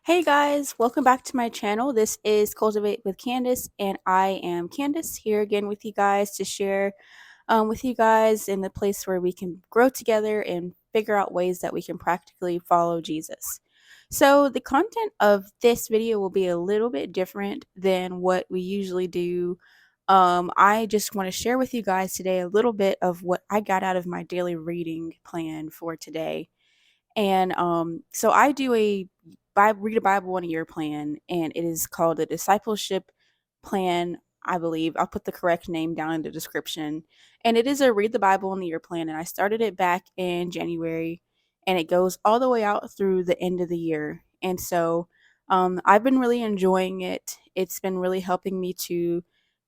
Hey guys, welcome back to my channel. This is Cultivate with Candace, and I am Candace here again with you guys to share with you guys in the place where we can grow together and figure out ways that we can practically follow Jesus. So, the content of this video will be a little bit different than what we usually do. I just want to share with you guys today a little bit of what I got out of my daily reading plan for today. And so I do a read a Bible in a year plan, and it is called the Discipleship Plan. I believe I'll put the correct name down in the description. And it is a read the Bible in the year plan, and I started it back in January, and it goes all the way out through the end of the year. And so I've been really enjoying it. It's been really helping me to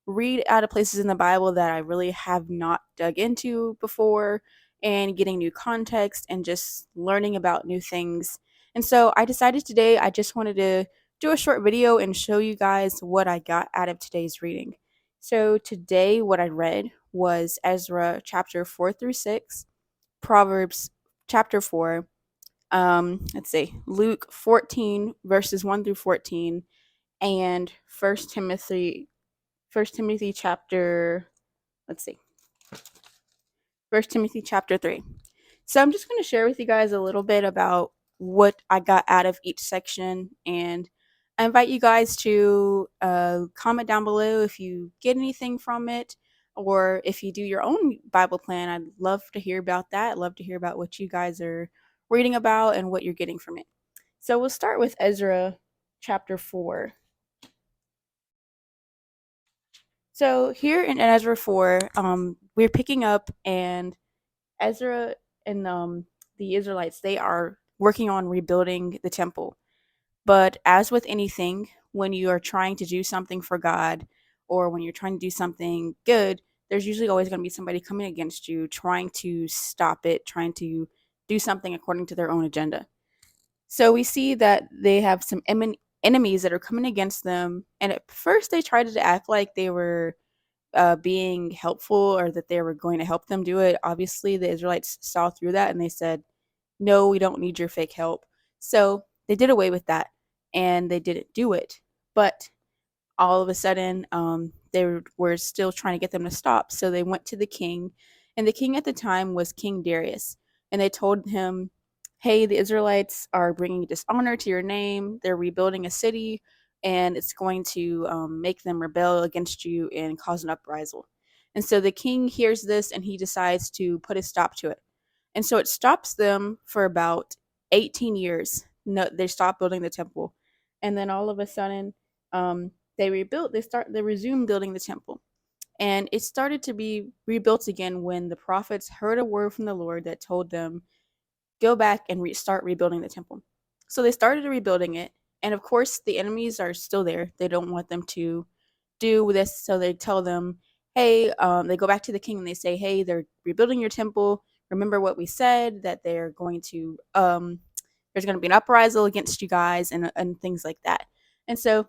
read out of places in the Bible that I really have not dug into before and getting new context and just learning about new things. And so I decided today I just wanted to do a short video and show you guys what I got out of today's reading. So today what I read was Ezra chapter 4 through 6, Proverbs chapter 4, Luke 14 verses 1 through 14, and First Timothy chapter, let's see, First Timothy chapter 3. So I'm just going to share with you guys a little bit about what I got out of each section, and I invite you guys to comment down below if you get anything from it, or if you do your own Bible plan. I'd love to hear about that. I'd love to hear about what you guys are reading about and what you're getting from it. So we'll start with Ezra chapter 4. So here in Ezra 4, we're picking up, and Ezra and the Israelites, they are working on rebuilding the temple. But as with anything, when you are trying to do something for God, or when you're trying to do something good, there's usually always going to be somebody coming against you, trying to stop it, trying to do something according to their own agenda. So we see that they have some enemies that are coming against them. And at first, they tried to act like they were being helpful, or that they were going to help them do it. Obviously, the Israelites saw through that and they said, no, we don't need your fake help. So they did away with that and they didn't do it. But all of a sudden, they were still trying to get them to stop. So they went to the king, and the king at the time was King Darius. And they told him, hey, the Israelites are bringing dishonor to your name. They're rebuilding a city, and it's going to make them rebel against you and cause an uprisal. And so the king hears this and he decides to put a stop to it. And so it stops them for about 18 years. No, they stop building the temple. And then all of a sudden, they resumed building the temple. And it started to be rebuilt again when the prophets heard a word from the Lord that told them, go back and start rebuilding the temple. So they started rebuilding it. And of course, the enemies are still there. They don't want them to do this. So they tell them, hey, they go back to the king and they say, hey, they're rebuilding your temple. Remember what we said, that they're going to, there's going to be an uprisal against you guys, and things like that. And so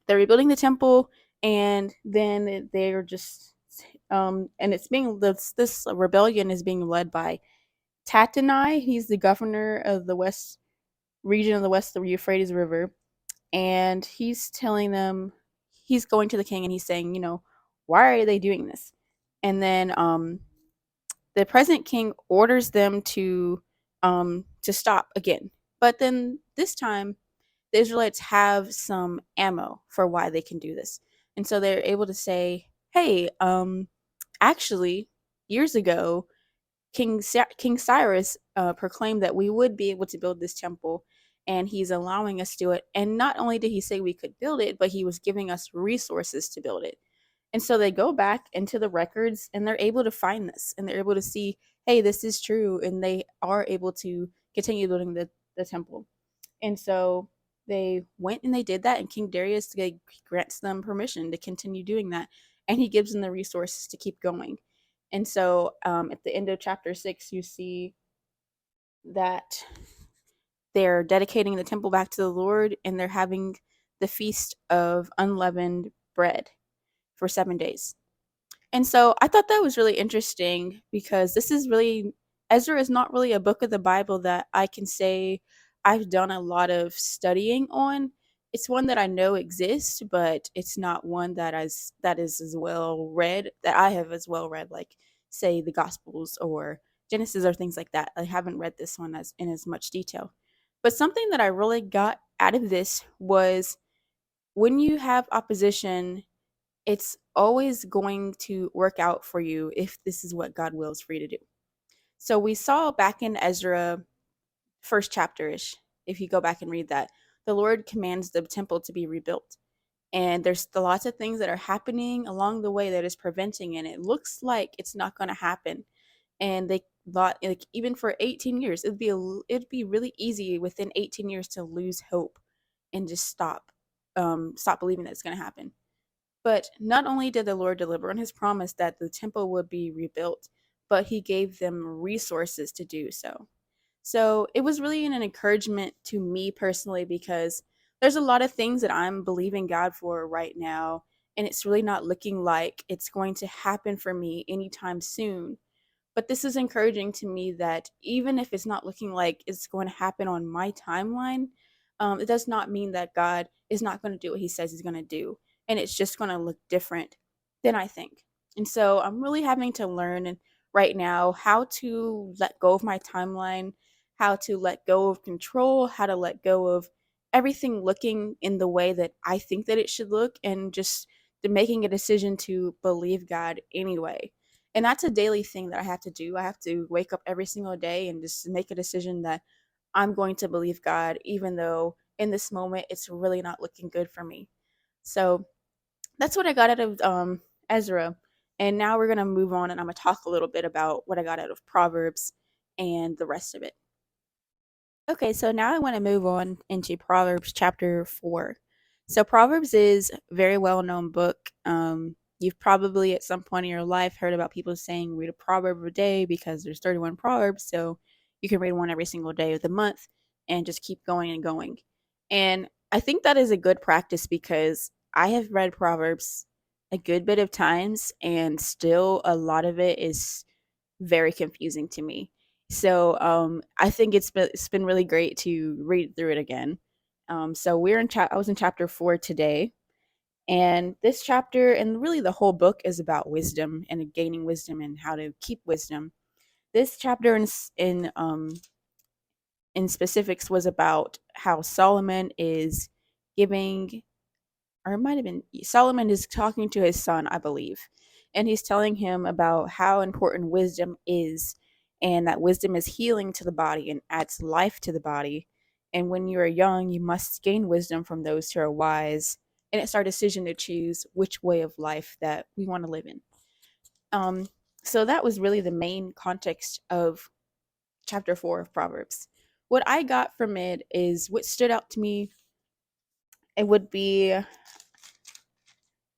they're rebuilding the temple, and then they're just, and it's being, this rebellion is being led by Tatanai. He's the governor of the west region of the west of the Euphrates River, and he's telling them, he's going to the king and he's saying, why are they doing this? And then the present king orders them to stop again. But then this time, the Israelites have some ammo for why they can do this, and so they're able to say, hey, actually, years ago, King Cyrus proclaimed that we would be able to build this temple, and he's allowing us to do it. And not only did he say we could build it, but he was giving us resources to build it. And so they go back into the records and they're able to find this, and they're able to see, hey, this is true, and they are able to continue building the temple. And so they went and they did that, and King Darius grants them permission to continue doing that, and he gives them the resources to keep going. And so at the end of chapter 6, you see that they're dedicating the temple back to the Lord, and they're having the feast of unleavened bread for 7 days. And so I thought that was really interesting, because this is really, Ezra is not really a book of the Bible that I can say I've done a lot of studying on. It's one that I know exists, but it's not one that is as well read, that I have as well read, like say the Gospels or Genesis or things like that. I haven't read this one as in as much detail. But something that I really got out of this was when you have opposition, it's always going to work out for you if this is what God wills for you to do. So we saw back in Ezra, first chapter ish, if you go back and read that, the Lord commands the temple to be rebuilt. And there's lots of things that are happening along the way that is preventing, and it looks like it's not going to happen. And they thought, like, even for 18 years, it'd be really easy within 18 years to lose hope and just stop believing that it's going to happen. But not only did the Lord deliver on his promise that the temple would be rebuilt, but he gave them resources to do so. So it was really an encouragement to me personally, because there's a lot of things that I'm believing God for right now, and it's really not looking like it's going to happen for me anytime soon. But this is encouraging to me that even if it's not looking like it's going to happen on my timeline, it does not mean that God is not going to do what he says he's going to do. And it's just going to look different than I think. And so I'm really having to learn right now how to let go of my timeline, how to let go of control, how to let go of everything looking in the way that I think that it should look, and just making a decision to believe God anyway. And that's a daily thing that I have to do. I have to wake up every single day and just make a decision that I'm going to believe God, even though in this moment it's really not looking good for me. So that's what I got out of Ezra. And now we're going to move on, and I'm going to talk a little bit about what I got out of Proverbs and the rest of it. Okay, so now I want to move on into Proverbs chapter 4. So Proverbs is a very well-known book. You've probably at some point in your life heard about people saying read a proverb a day because there's 31 proverbs, so you can read one every single day of the month and just keep going and going. And I think that is a good practice because I have read Proverbs a good bit of times, and still a lot of it is very confusing to me. So I think it's been really great to read through it again. So I was in chapter 4 today, and this chapter and really the whole book is about wisdom and gaining wisdom and how to keep wisdom. This chapter in specifics was about how Solomon is giving, or it might have been Solomon is talking to his son, I believe, and he's telling him about how important wisdom is, and that wisdom is healing to the body and adds life to the body. And when you are young, you must gain wisdom from those who are wise, and it's our decision to choose which way of life that we want to live in. Um, so that was really the main context of chapter 4 of Proverbs. What I got from it is what stood out to me. It would be,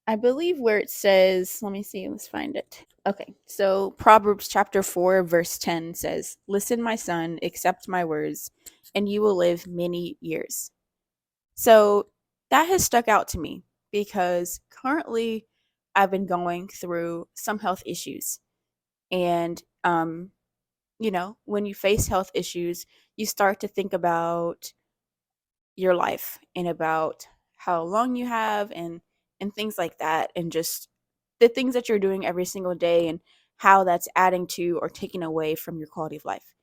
I believe, where it says, let me see, let's find it. Okay, so Proverbs chapter 4, verse 10 says, "Listen, my son, accept my words, and you will live many years." So that has stuck out to me because currently I've been going through some health issues. And, when you face health issues, you start to think about your life and about how long you have, and things like that, and just the things that you're doing every single day and how that's adding to or taking away from your quality of life.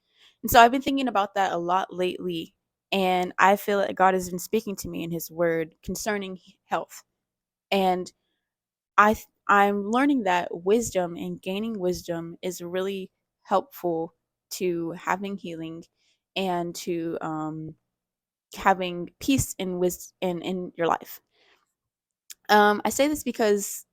And so I've been thinking about that a lot lately, and I feel that God has been speaking to me in his word concerning health. And I'm learning that wisdom and gaining wisdom is really helpful to having healing and to having peace in in your life. I say this because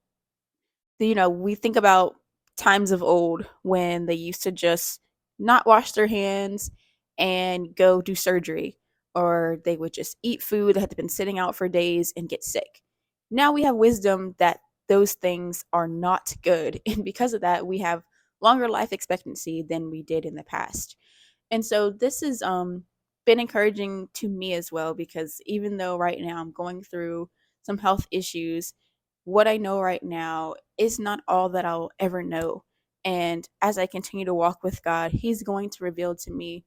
we think about times of old when they used to just not wash their hands and go do surgery, or they would just eat food that had been sitting out for days and get sick. Now we have wisdom that those things are not good, and because of that, we have longer life expectancy than we did in the past. And so this has been encouraging to me as well, because even though right now I'm going through some health issues, what I know right now is not all that I'll ever know. And as I continue to walk with God, He's going to reveal to me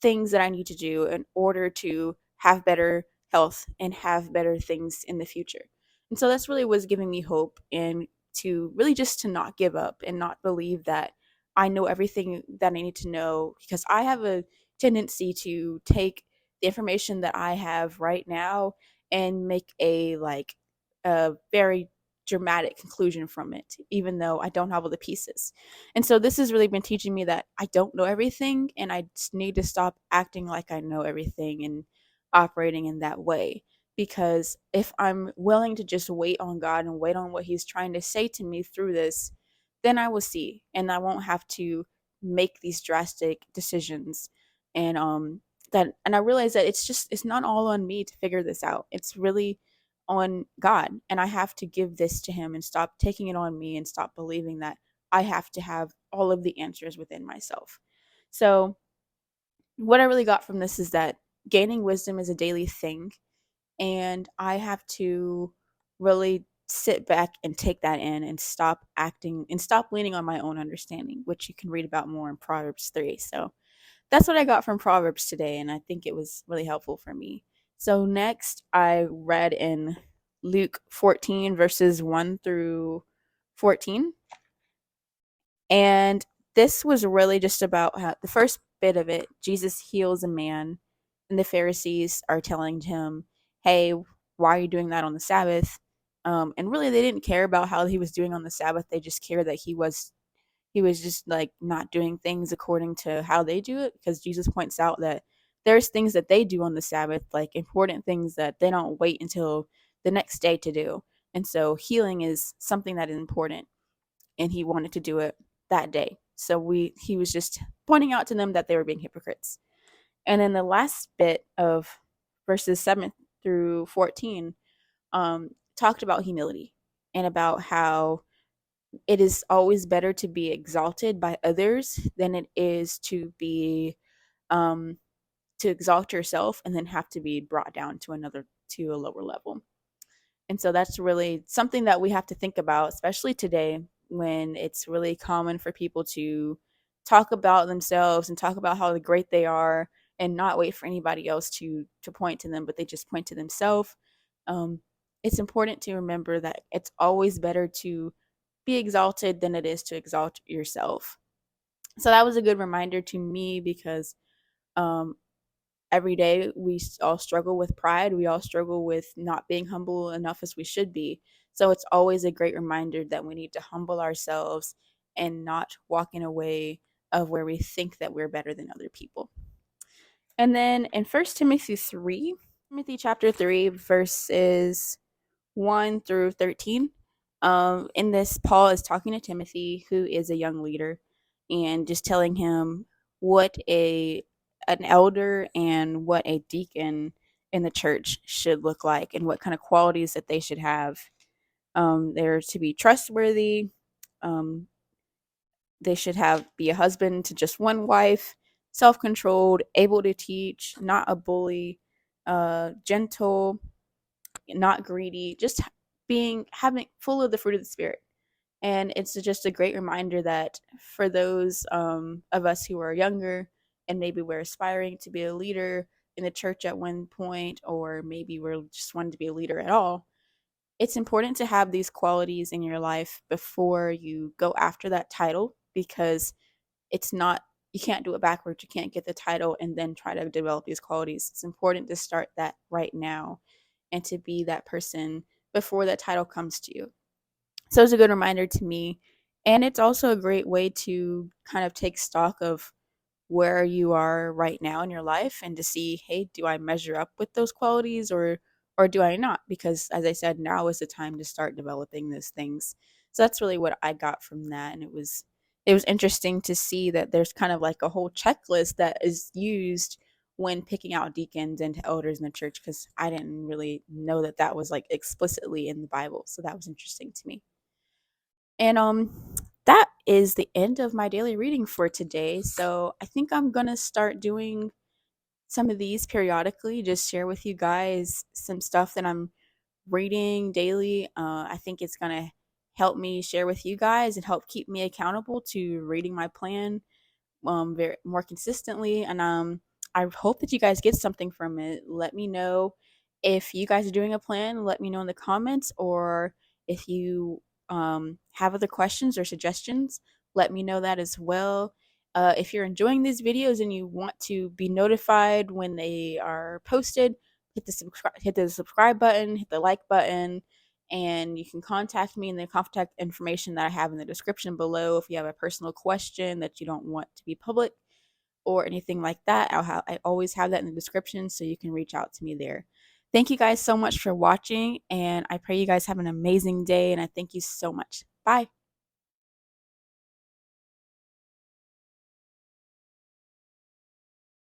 things that I need to do in order to have better health and have better things in the future. And so that's really what's giving me hope, and to really just to not give up and not believe that I know everything that I need to know, because I have a tendency to take the information that I have right now and make a very dramatic conclusion from it, even though I don't have all the pieces. And so this has really been teaching me that I don't know everything, and I just need to stop acting like I know everything and operating in that way. Because if I'm willing to just wait on God and wait on what He's trying to say to me through this, then I will see, and I won't have to make these drastic decisions. And I realize that it's not all on me to figure this out. It's really on God, and I have to give this to Him and stop taking it on me and stop believing that I have to have all of the answers within myself. So, what I really got from this is that gaining wisdom is a daily thing, and I have to really sit back and take that in and stop acting and stop leaning on my own understanding, which you can read about more in Proverbs 3. So, that's what I got from Proverbs today, and I think it was really helpful for me. So next, I read in Luke 14, verses 1 through 14. And this was really just about how the first bit of it, Jesus heals a man, and the Pharisees are telling him, "Hey, why are you doing that on the Sabbath?" And really, they didn't care about how he was doing on the Sabbath. They just cared that he was just like not doing things according to how they do it, because Jesus points out that there's things that they do on the Sabbath, like important things that they don't wait until the next day to do. And so healing is something that is important, and he wanted to do it that day. So he was just pointing out to them that they were being hypocrites. And then the last bit of verses 7 through 14 talked about humility and about how it is always better to be exalted by others than it is um, to exalt yourself and then have to be brought down to a lower level. And so that's really something that we have to think about, especially today when it's really common for people to talk about themselves and talk about how great they are and not wait for anybody else to point to them, but they just point to themselves. Um, it's important to remember that it's always better to be exalted than it is to exalt yourself. So that was a good reminder to me, because um, every day we all struggle with pride. We all struggle with not being humble enough as we should be. So it's always a great reminder that we need to humble ourselves and not walk in a way of where we think that we're better than other people. And then in First Timothy 3, Timothy chapter 3, verses 1 through 13. In this, Paul is talking to Timothy, who is a young leader, and just telling him what an elder and what a deacon in the church should look like, and what kind of qualities that they should have. They're to be trustworthy. Um, they should have be a husband to just one wife, self-controlled, able to teach, not a bully, gentle, not greedy, just being having full of the fruit of the spirit. And it's just a great reminder that for those of us who are younger, and maybe we're aspiring to be a leader in the church at one point, or maybe we're just wanting to be a leader at all, it's important to have these qualities in your life before you go after that title, because it's not, you can't do it backwards. You can't get the title and then try to develop these qualities. It's important to start that right now and to be that person before that title comes to you. So it's a good reminder to me. And it's also a great way to kind of take stock of where you are right now in your life, and to see, hey, do I measure up with those qualities, or do I not? Because as I said, now is the time to start developing those things. So that's really what I got from that. And it was interesting to see that there's kind of like a whole checklist that is used when picking out deacons and elders in the church, because I didn't really know that that was like explicitly in the Bible. So that was interesting to me. And that is the end of my daily reading for today. So I think I'm going to start doing some of these periodically, just share with you guys some stuff that I'm reading daily. I think it's going to help me share with you guys and help keep me accountable to reading my plan very more consistently. And I hope that you guys get something from it. Let me know if you guys are doing a plan. Let me know in the comments, or if you have other questions or suggestions, let me know that as well. If you're enjoying these videos and you want to be notified when they are posted, hit the subscribe button, hit the like button, and you can contact me in the contact information that I have in the description below if you have a personal question that you don't want to be public or anything like that. I always have that in the description, so you can reach out to me there. Thank you guys so much for watching, and I pray you guys have an amazing day, and I thank you so much. Bye.